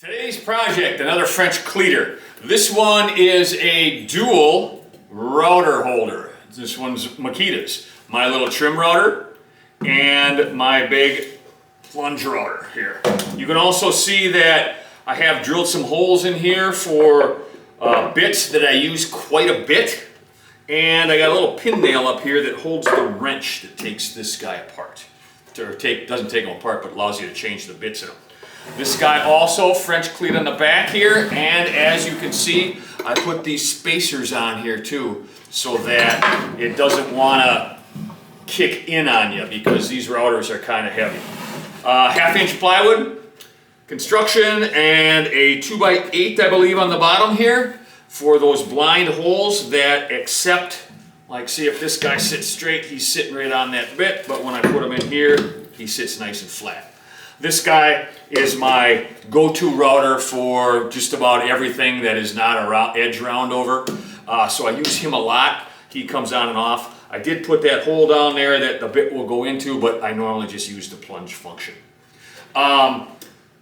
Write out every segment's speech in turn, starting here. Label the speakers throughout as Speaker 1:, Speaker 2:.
Speaker 1: Today's project, another French cleater. This one is a dual router holder. This one's Makita's. My little trim router and my big plunge router here. You can also see that I have drilled some holes in here for bits that I use quite a bit. And I got a little pin nail up here that holds the wrench that takes this guy apart. Doesn't take them apart, but allows you to change the bits in them. This guy also, French cleat on the back here, and as you can see, I put these spacers on here too, so that it doesn't want to kick in on you, because these routers are kind of heavy. 1/2-inch plywood, construction, and a 2x8, I believe, on the bottom here, for those blind holes that accept, like, see if this guy sits straight, he's sitting right on that bit, but when I put him in here, he sits nice and flat. This guy is my go-to router for just about everything that is not a edge round over. So I use him a lot. He comes on and off. I did put that hole down there that the bit will go into, but I normally just use the plunge function.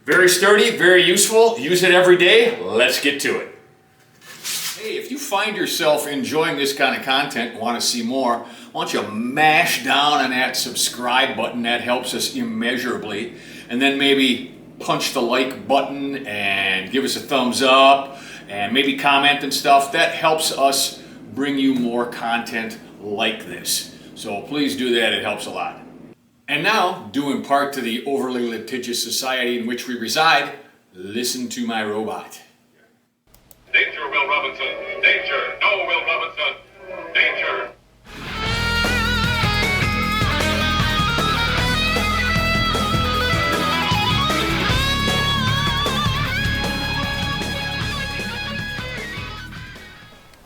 Speaker 1: Very sturdy, very useful. Use it every day. Let's get to it. Hey, if you find yourself enjoying this kind of content and want to see more, why don't you mash down on that subscribe button? That helps us immeasurably. And then maybe punch the like button and give us a thumbs up and maybe comment and stuff. That helps us bring you more content like this. So please do that, it helps a lot. And now, due in part to the overly litigious society in which we reside, listen to my robot.
Speaker 2: Danger, Will Robinson! Danger! No, Will Robinson! Danger!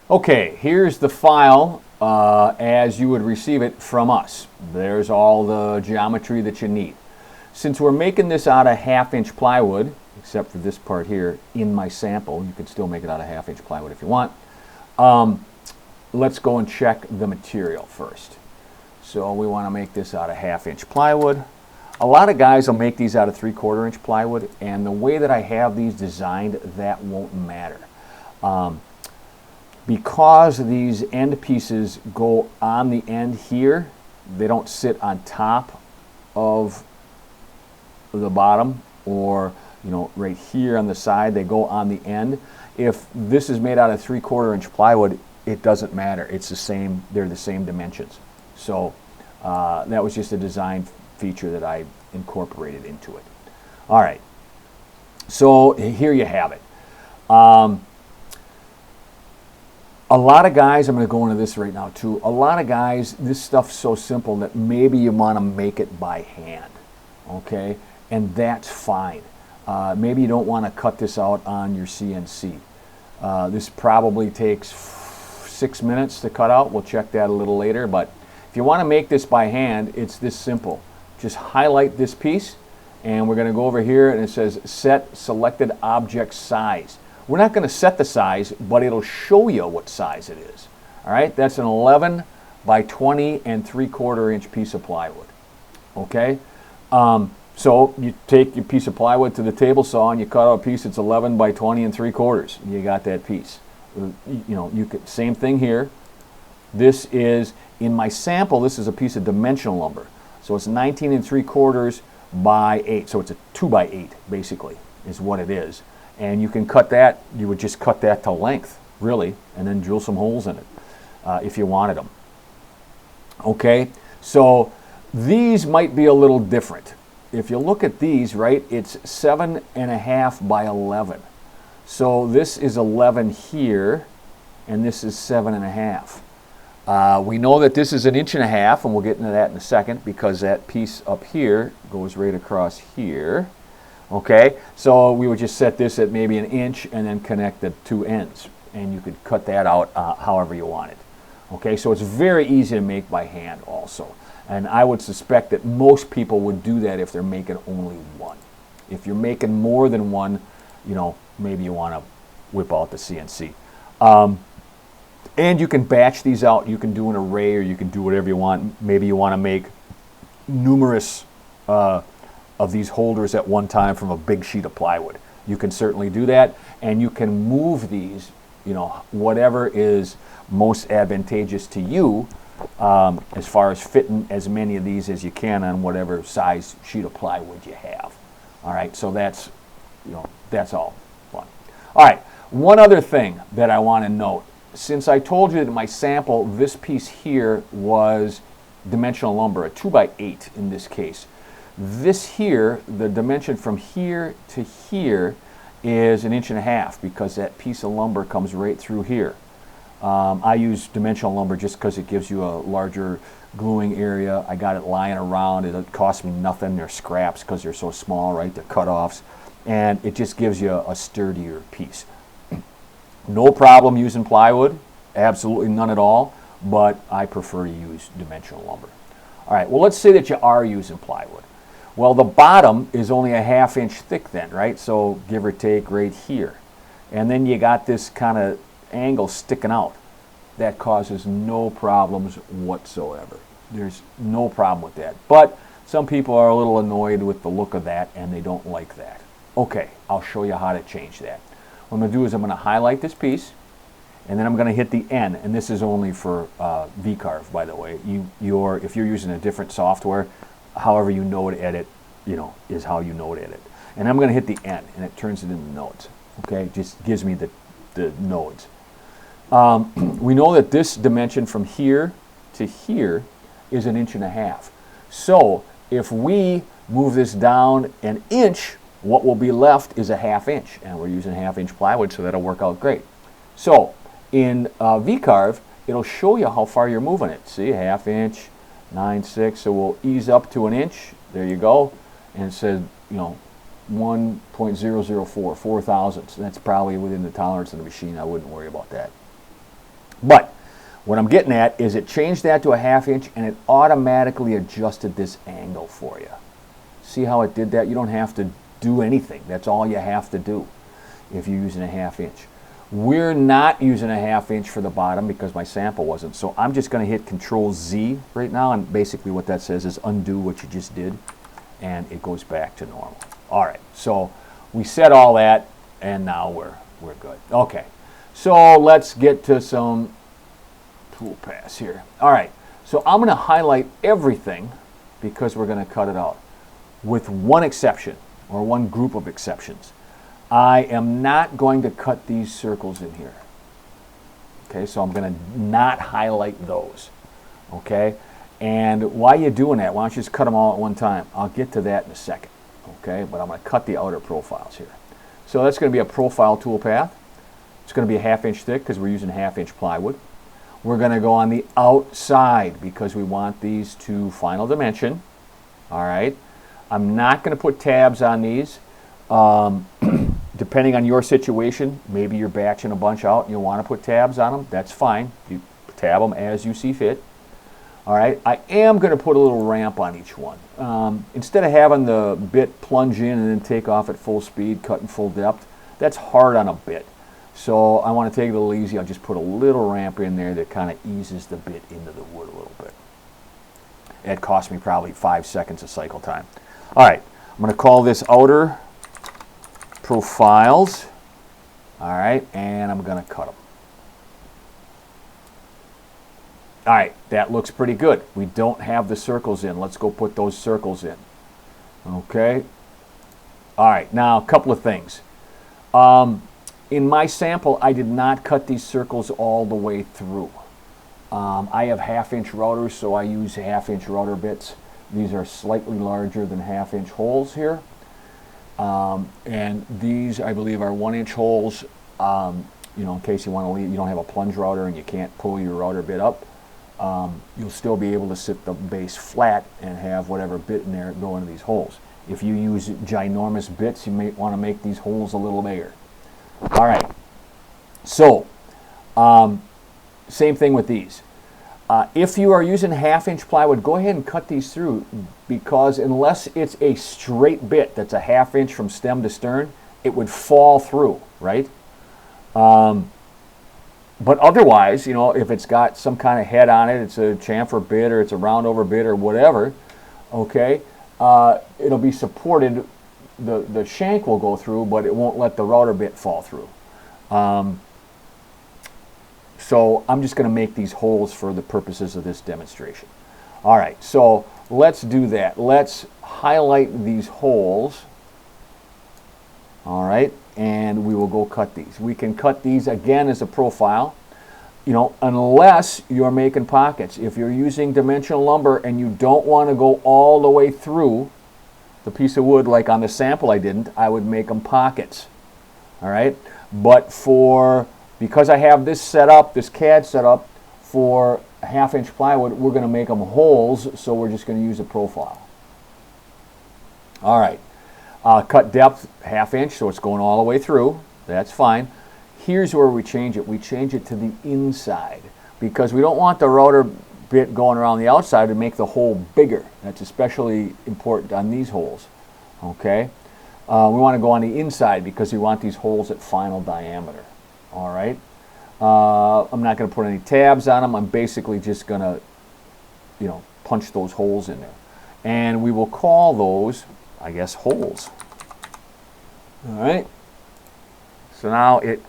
Speaker 3: Okay, here's the file as you would receive it from us. There's all the geometry that you need. Since we're making this out of 1/2-inch plywood, except for this part here in my sample, you can still make it out of 1/2-inch plywood if you want. Let's go and check the material first. So we want to make this out of 1/2-inch plywood. A lot of guys will make these out of 3/4-inch plywood, and the way that I have these designed, that won't matter. Because these end pieces go on the end here, they don't sit on top of the bottom, or right here on the side, they go on the end. If this is made out of 3/4-inch plywood, it doesn't matter. It's the same, they're the same dimensions. So that was just a design feature that I incorporated into it. All right, so here you have it. A lot of guys, I'm going to go into this right now too, a lot of guys, this stuff's so simple that maybe you want to make it by hand, okay? And that's fine. Maybe you don't want to cut this out on your CNC. This probably takes 6 minutes to cut out. We'll check that a little later, but if you want to make this by hand, it's this simple. Just highlight this piece, and we're going to go over here, and it says set selected object size. We're not going to set the size, but it'll show you what size it is. All right, that's an 11 by 20 and 3/4-inch piece of plywood. Okay, so you take your piece of plywood to the table saw and you cut out a piece that's 11 by 20 and 3/4. You got that piece. You could, same thing here. This is, in my sample, this is a piece of dimensional lumber. So it's 19 3/4 by 8. So it's a 2x8 basically is what it is. And you can cut that, you would just cut that to length, really, and then drill some holes in it if you wanted them. Okay, so these might be a little different. If you look at these, right, it's 7.5 by 11. So this is 11 here, and this is 7.5. We know that this is 1.5 inches, and we'll get into that in a second, because that piece up here goes right across here. Okay, so we would just set this at maybe 1 inch and then connect the two ends, and you could cut that out however you wanted. Okay, so it's very easy to make by hand also, and I would suspect that most people would do that if they're making only one. If you're making more than one, maybe you want to whip out the CNC. And you can batch these out. You can do an array, or you can do whatever you want. Maybe you want to make numerous of these holders at one time from a big sheet of plywood. you can certainly do that, and you can move these, whatever is most advantageous to you, as far as fitting as many of these as you can on whatever size sheet of plywood you have. All right, so that's all fun. All right, one other thing that I want to note, since I told you that in my sample, this piece here was dimensional lumber, a 2x8 in this case. This here, the dimension from here to here is 1.5 inches because that piece of lumber comes right through here. I use dimensional lumber just because it gives you a larger gluing area. I got it lying around. It costs me nothing. They're scraps because they're so small, right? They're cut-offs. And it just gives you a sturdier piece. No problem using plywood. Absolutely none at all. But I prefer to use dimensional lumber. All right, well, let's say that you are using plywood. Well, the bottom is only a 1/2 inch thick then, right? So give or take right here. And then you got this kind of angle sticking out. That causes no problems whatsoever. There's no problem with that. But some people are a little annoyed with the look of that and they don't like that. Okay, I'll show you how to change that. What I'm going to do is I'm going to highlight this piece, and then I'm going to hit the N, and this is only for VCarve, by the way. If you're using a different software, however you node edit, is how you node edit. And I'm going to hit the N, and it turns it into nodes. Okay, it just gives me the nodes. We know that this dimension from here to here is 1.5 inches. So if we move this down 1 inch, what will be left is a 1/2 inch, and we're using 1/2 inch plywood, so that'll work out great. So in VCarve, it'll show you how far you're moving it. See, 1/2 inch, 9/6, so we'll ease up to 1 inch. There you go, and it says 1.004, 4 thousandths. That's probably within the tolerance of the machine. I wouldn't worry about that. But what I'm getting at is it changed that to a 1/2 inch, and it automatically adjusted this angle for you. See how it did that? You don't have to do anything. That's all you have to do if you're using a 1/2 inch. We're not using a 1/2 inch for the bottom because my sample wasn't. So I'm just going to hit Control Z right now, and basically what that says is undo what you just did, and it goes back to normal. All right, so we set all that, and now we're good. Okay, so let's get to some toolpaths here. All right, so I'm going to highlight everything because we're going to cut it out, with one exception, or one group of exceptions. I am not going to cut these circles in here. Okay, so I'm going to not highlight those. Okay, and why are you doing that? Why don't you just cut them all at one time? I'll get to that in a second. Okay, but I'm going to cut the outer profiles here. So that's going to be a profile toolpath. It's going to be a 1/2 inch thick because we're using 1/2 inch plywood. We're going to go on the outside because we want these to final dimension. All right. I'm not going to put tabs on these. Depending on your situation, maybe you're batching a bunch out and you want to put tabs on them. That's fine. You tab them as you see fit. All right. I am going to put a little ramp on each one. Instead of having the bit plunge in and then take off at full speed, cut in full depth, that's hard on a bit. So I want to take it a little easy. I'll just put a little ramp in there that kind of eases the bit into the wood a little bit. It cost me probably 5 seconds of cycle time. All right, I'm going to call this outer profiles. All right, and I'm going to cut them. All right, that looks pretty good. We don't have the circles in. Let's go put those circles in. Okay. All right, now a couple of things. In my sample, I did not cut these circles all the way through. I have 1/2 inch routers, so I use 1/2 inch router bits. These are slightly larger than 1/2 inch holes here. And these, I believe, are 1 inch holes, in case you want to leave, you don't have a plunge router and you can't pull your router bit up. You'll still be able to sit the base flat and have whatever bit in there go into these holes. If you use ginormous bits, you may want to make these holes a little bigger. All right, so same thing with these. If you are using 1/2 inch plywood, go ahead and cut these through, because unless it's a straight bit that's a 1/2 inch from stem to stern, it would fall through, right? But otherwise, if it's got some kind of head on it, it's a chamfer bit or it's a round over bit or whatever, okay, it'll be supported the shank will go through, but it won't let the router bit fall through. So I'm just going to make these holes for the purposes of this demonstration. All right, so let's do that. Let's highlight these holes. All right, and we will go cut these. We can cut these again as a profile, you know, unless you're making pockets. If you're using dimensional lumber and you don't want to go all the way through the piece of wood, like on the sample I didn't, I would make them pockets. All right, but because I have this set up, this CAD set up for a 1/2 inch plywood, we're going to make them holes, so we're just going to use a profile. All right, cut depth 1/2 inch, so it's going all the way through. That's fine. Here's where we change it. We change it to the inside because we don't want the router bit going around the outside to make the hole bigger. That's especially important on these holes. Okay, we want to go on the inside because we want these holes at final diameter. All right, I'm not going to put any tabs on them. I'm basically just going to, you know, punch those holes in there, and we will call those, I guess, holes. All right, so now it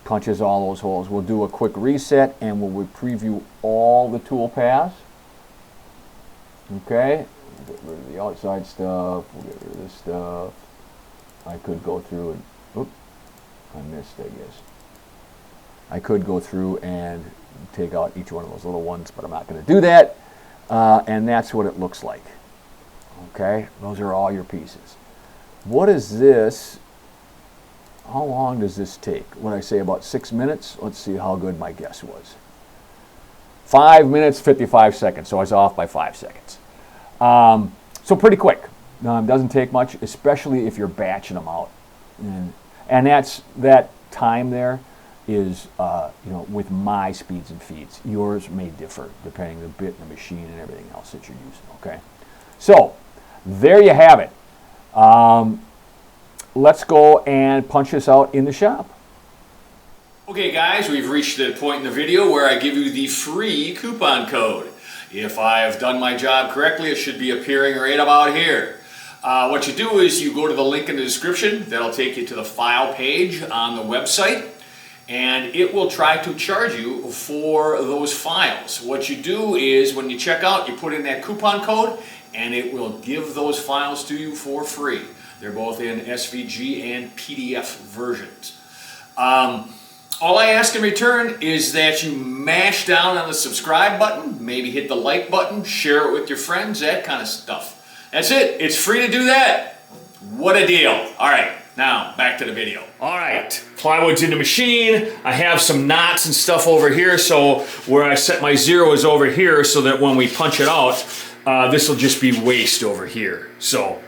Speaker 3: punches all those holes. We'll do a quick reset and we'll preview all the tool paths. Okay, get rid of the outside stuff, we'll get rid of this stuff. I could go through and, oops, I missed, I guess. I could go through and take out each one of those little ones, but I'm not going to do that. And that's what it looks like. Okay, those are all your pieces. What is this? How long does this take? What did I say, about 6 minutes? Let's see how good my guess was. 5 minutes, 55 seconds, so I was off by 5 seconds. So pretty quick. Doesn't take much, especially if you're batching them out. And that time there is, you know, with my speeds and feeds. Yours may differ depending on the bit and the machine and everything else that you're using, okay? So, there you have it. Let's go and punch this out in the shop.
Speaker 1: Okay guys, we've reached the point in the video where I give you the free coupon code. If I've done my job correctly, it should be appearing right about here. What you do is you go to the link in the description. That'll take you to the file page on the website, and it will try to charge you for those files. What you do is when you check out, you put in that coupon code, and it will give those files to you for free. They're both in SVG and PDF versions. All I ask in return is that you mash down on the subscribe button, maybe hit the like button, share it with your friends, that kind of stuff. That's it. It's free to do that. What a deal. All right, now back to the video. All right, plywood's in the machine. I have some knots and stuff over here, so where I set my zero is over here so that when we punch it out, this will just be waste over here. So,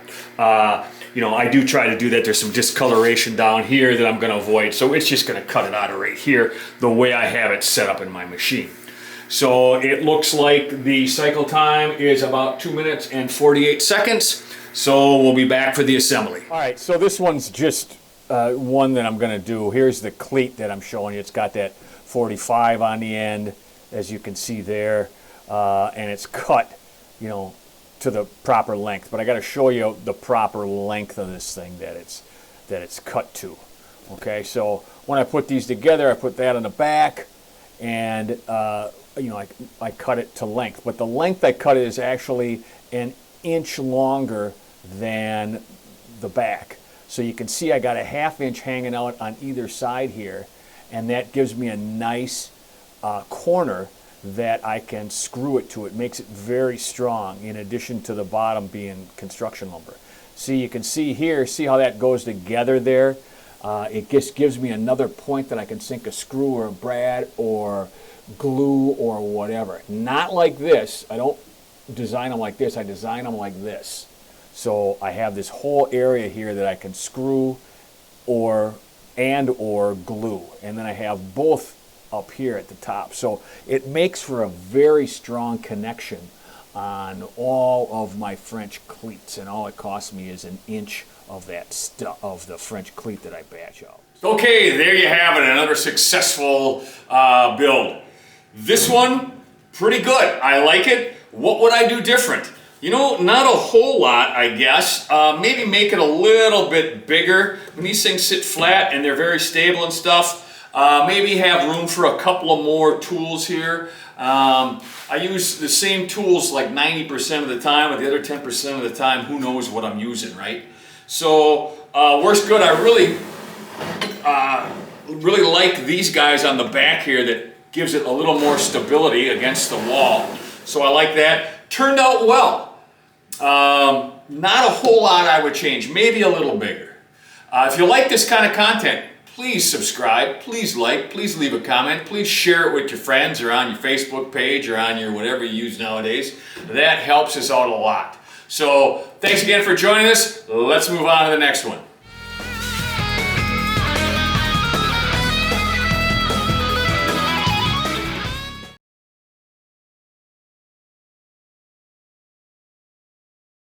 Speaker 1: you know, I do try to do that. There's some discoloration down here that I'm going to avoid, so it's just going to cut it out of right here the way I have it set up in my machine. So it looks like the cycle time is about 2 minutes and 48 seconds. So we'll be back for the assembly. All right, so this one's just one that I'm going to do. Here's the cleat that I'm showing you. It's got that 45 on the end, as you can see there, and it's cut, you know, to the proper length. But I got to show you the proper length of this thing that it's cut to. Okay, so when I put these together, I put that on the back, and you know, I cut it to length. But the length I cut it is actually an inch longer than the back. So you can see I got a 1/2 inch hanging out on either side here, and that gives me a nice corner that I can screw it to. It makes it very strong, in addition to the bottom being construction lumber. See, you can see here, see how that goes together there? It just gives me another point that I can sink a screw or a brad or glue or whatever. Not like this. I don't design them like this. I design them like this. So I have this whole area here that I can screw or glue. And then I have both up here at the top. So it makes for a very strong connection on all of my French cleats, and all it costs me is an inch of that stuff of the French cleat that I batch out. Okay, there you have it, another successful build. This one, pretty good. I like it. What would I do different? You know, not a whole lot, I guess. Maybe make it a little bit bigger. When these things sit flat and they're very stable and stuff, maybe have room for a couple of more tools here. I use the same tools like 90% of the time, but the other 10% of the time, who knows what I'm using, right? So, works good. I really like these guys on the back here that gives it a little more stability against the wall. So I like that. Turned out well. Not a whole lot I would change, maybe a little bigger. If you like this kind of content, please subscribe, please like, please leave a comment, please share it with your friends or on your Facebook page or on your whatever you use nowadays. That helps us out a lot. So thanks again for joining us. Let's move on to the next one.